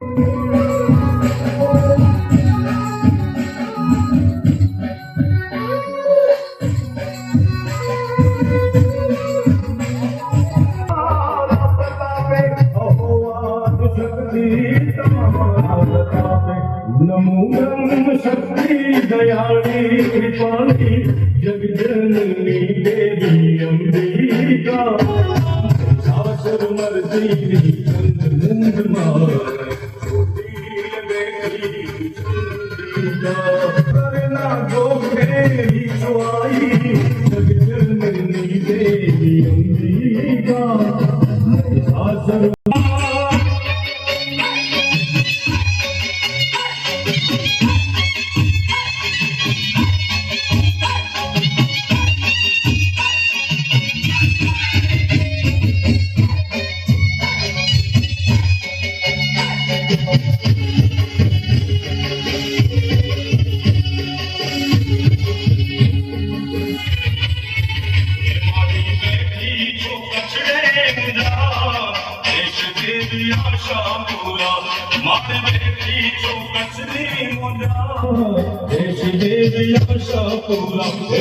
नमो ब्रह्म शक्ति दयाली कृपाली जगजननी देवी अंबिका शास्त्र मर्जी चंद मुंड मार करना जो मेरी सवाई जगजननी देवी अंबिका शास्त्र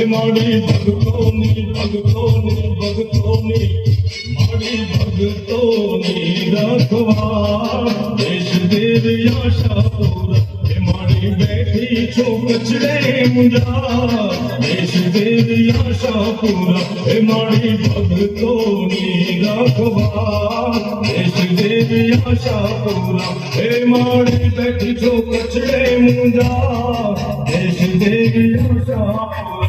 माड़ी भगतोनी माड़ी भगतोनी रखवा देश देव आशा पूरा माड़ी बैठी छो कचड़े मुंजा देश देव आशा पूरा माड़ी भगतोनी रखवा देश देव आशा पूरा माड़ी बैठी छो कचड़े मुंजा देश देव आशा पूरा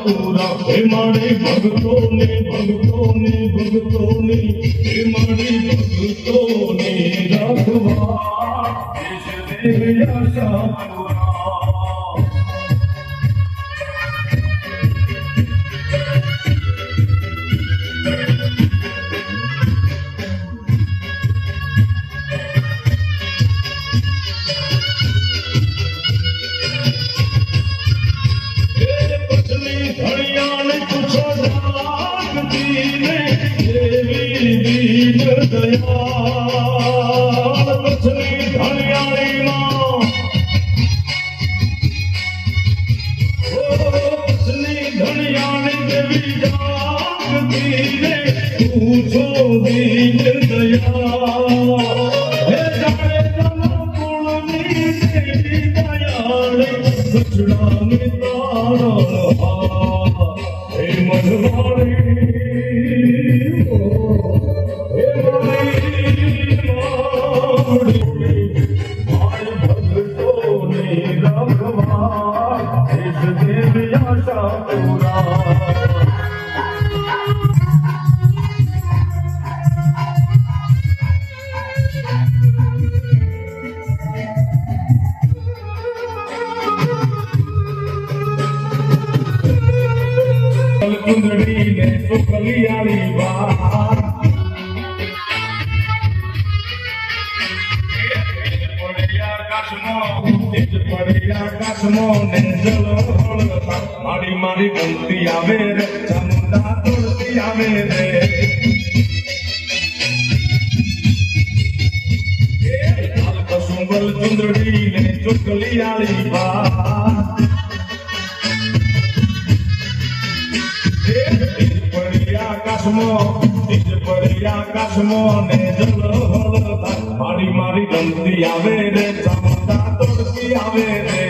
पूरा हे माड़ी भगतोनी हे माड़ी भगतोनी रखवा देश देव आशा पूरा मारी मारी गलती आवे रे चामुंडा तोड़ती आवे रे लाल कसुंबल चुंदड़ी ने चुटली आली बात पड़ी आकाश में નીચ પડી આકાશમાં ને જલ હળ થાય મારી મારી ગમતી આવે રે ચામુંડા તોડતી આવે રે